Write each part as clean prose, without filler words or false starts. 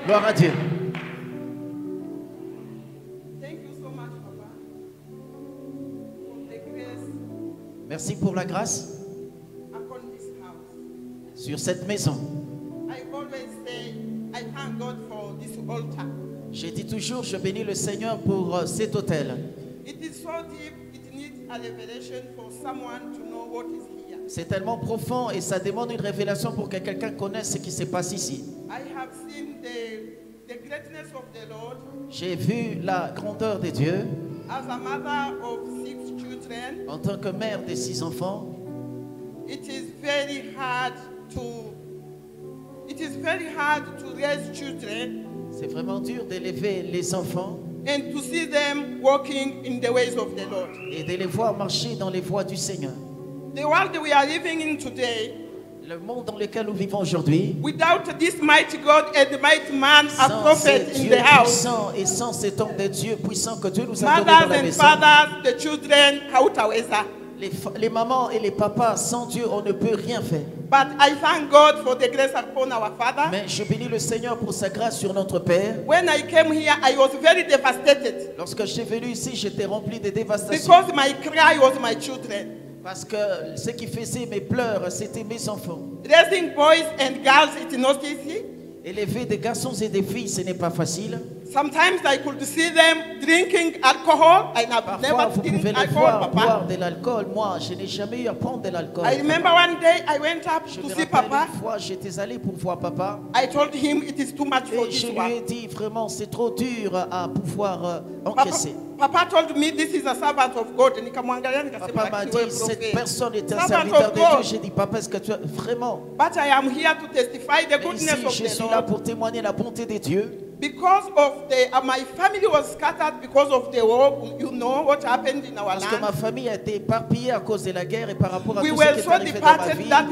Gloire à Dieu. Thank you so much, Papa, for the grace Merci pour la grâce upon this house. sur cette maison. I always say, I thank God for this altar. J'ai dit toujours, je bénis le Seigneur pour cet autel. It is so deep, it needs a revelation for someone to know what is here. C'est tellement profond et ça demande une révélation pour que quelqu'un connaisse ce qui se passe ici. I have seen the greatness of the Lord J'ai vu la grandeur de Dieu as a mother of 6 children. en tant que mère de 6 enfants. It is very hard to raise children C'est vraiment dur d'élever les enfants and to see them walking in the ways of the Lord. et de les voir marcher dans les voies du Seigneur. The world we are living in today, Le monde dans lequel nous vivons aujourd'hui, without this mighty God and mighty man, a sans prophet ce in Dieu the house, puissant et sans cet homme de Dieu puissant que Dieu nous a donné dans mothers la and maison, fathers, the children, hautaweza. les mamans et les papas, sans Dieu, on ne peut rien faire. But I thank God for the grace upon our father. Mais je bénis le Seigneur pour sa grâce sur notre Père. When I came here, I was very devastated Lorsque je suis venu ici, j'étais rempli de dévastation. because my cry was my children. Parce que ce qui faisait mes pleurs, c'était mes enfants. Raising boys and girls, it's not easy. Élever des garçons et des filles, ce n'est pas facile. Sometimes I could see them drinking alcohol. I have Parfois, never vous pouvez drinking les alcohol, voir Papa. boire de l'alcool. Moi, je n'ai jamais eu à prendre de l'alcool. I remember one day I went up Je to me see rappelle Papa. une fois, j'étais allé pour voir papa. I told him it is too much for Et this je lui one. ai dit, vraiment, c'est trop dur à pouvoir Papa, encaisser. Papa told me this is a servant of God. Nikamwangalia nikasema Papa m'a "Akiwe dit, cette prophet." personne est un Servant serviteur of de Dieu. God. J'ai dit, papa, est-ce que tu as vraiment... But I am here to testify the Mais goodness ici, of je the suis là Lord. pour témoigner la bonté de Dieu. Because of my family was scattered because of the war. You know what happened in our Parce que ma land. famille a été éparpillée à cause de la guerre et par rapport à We tout were ce qui est so arrivé dans ma departed vie. that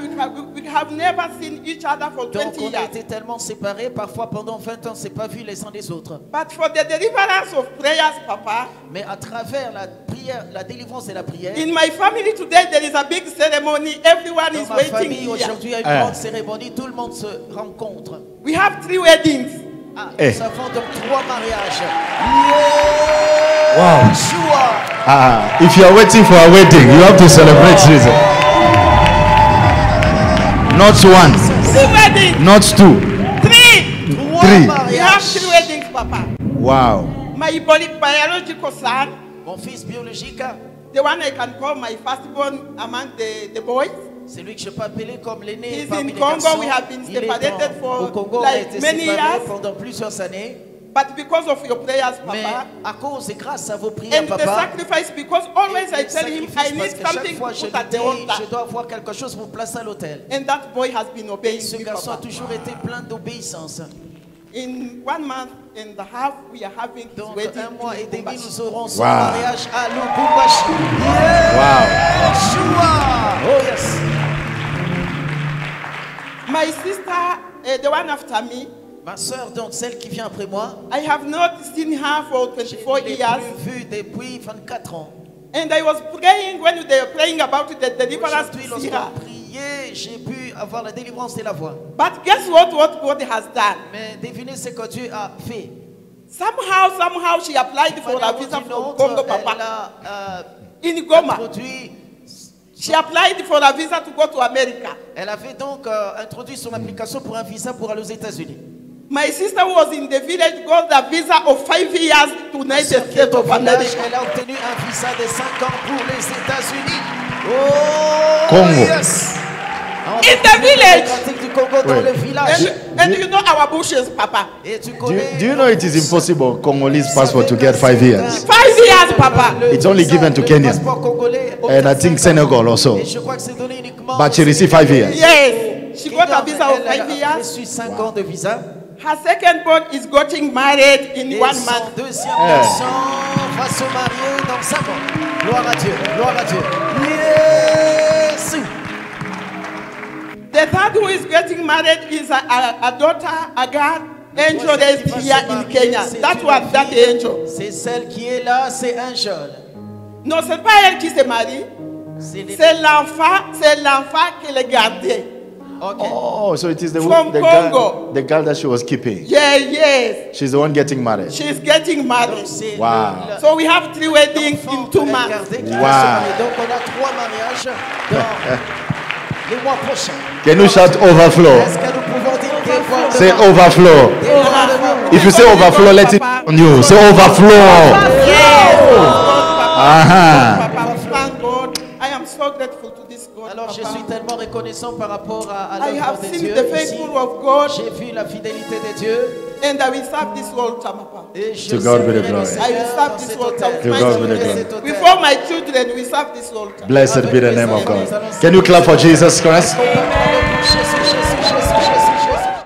we have never seen each other for Donc 20 on a years. été tellement séparés, parfois pendant 20 ans, on ne s'est pas vus les uns des autres. But for the deliverance of prayers, Papa, Mais à travers la prière, la délivrance et la prière, in my family today there is a big ceremony. Everyone dans is ma waiting famille here. aujourd'hui, il y a une grande cérémonie, tout le monde se rencontre. We have 3 weddings. Ah, nous avons donc 3 mariages. Yeah! Wow. Yeshua! If you are waiting for a wedding, you have to celebrate Jesus. Not one, 3 weddings. not two. 3. 3 Three. We have mariages. 3 weddings, Papa. Wow. My biological son, Mon fils biologique, the one I can call my firstborn among the boys. c'est lui que je peux appeler comme l'aîné He's parmi in les Congo. garçons. We have been Il est separated for au Congo, on a like été many séparés years. pendant plusieurs années. But because of your prayers, Mais Papa, à cause et grâce à vos prières, and the papa, sacrifice, because always I et tell him sacrifice, I parce need que chaque something fois to je put at lui the dis, altar. je dois avoir quelque chose pour placer à l'autel. And that boy has been Et obeying ce me, garçon a Papa. toujours été plein d'obéissance. In 1 month and a half, we are having his Donc wedding. un mois et in demi, Lubumbashi. nous aurons son Wow. mariage à Lubumbashi. Wow. Yeshua! Oh yes! My sister, the one after me, Ma soeur, donc celle qui vient après moi, I have not seen her for je 24 ne l'ai years. plus vue depuis 24 ans. And I was praying when they were praying about the deliverance Aujourd'hui, to see her. lorsqu'on priait, j'ai pu avoir la délivrance de la voix. But guess what God has done? Mais devinez ce que Dieu a fait. Somehow she applied for a visa D'une from autre, Congo, elle Papa. a In Goma. introduit. She applied for a visa to go to America. Elle avait donc introduit son application pour un visa pour aller aux États-Unis. My sister who was in the village got a visa of 5 years to United Celle qui States est au of village, America. elle a obtenu un visa de 5 ans pour les États-Unis. Oh, Congo. yes! En the République village. démocratique du Congo, dans Oui. le village. And you know our bushes, Papa. Et tu Do connais you, do you know it is impossible Congolese passport to get 5 years? 5 years, Papa. It's only given to Kenya. And I think Senegal also. Et je crois que c'est donné uniquement But she au received Sénégal. 5 years. Yes. She got a visa of Elle 5 a years. reçu 5 ans de visa. Her second born is getting married in Et 1 son month. deuxième garçon va se marier dans 5 ans. Gloire à Dieu, gloire à Dieu. Yes! The third who is getting married is a daughter, a girl, angel raised here in Kenya. That was that angel. C'est celle qui est là, c'est un jeune. Non, c'est pas elle qui se marie. C'est les- C'est l'enfant qui le gardait. Okay. Oh, so it is the From Congo. girl that she was keeping. Yeah, yes. She's the one getting married. She's getting married. Donc, c'est Wow. So we have 3 weddings in 2 months. regardez qui Wow. va se marier. Donc on a 3 mariages dans les mois prochains. Can you shout overflow? Est-ce que nous pouvons dire débordement? Say overflow. Débordement. If you say overflow, let it on you. Say overflow. Yes. Aha. Papa, thank God. I am so grateful to this God. Alors je Papa. suis tellement reconnaissant par rapport à I l'œuvre have de seen Dieu. the Ici, faithful of God, j'ai vu la fidélité de Dieu. and I will serve this altar, Papa. Et je To God be the servirai le glory. Seigneur I will serve dans this cet altar hôtel. with my To God be the children. glory. Before my children, we serve this altar. Blessed be the name of God. Can you clap for Jesus Christ? On peut prendre le boucher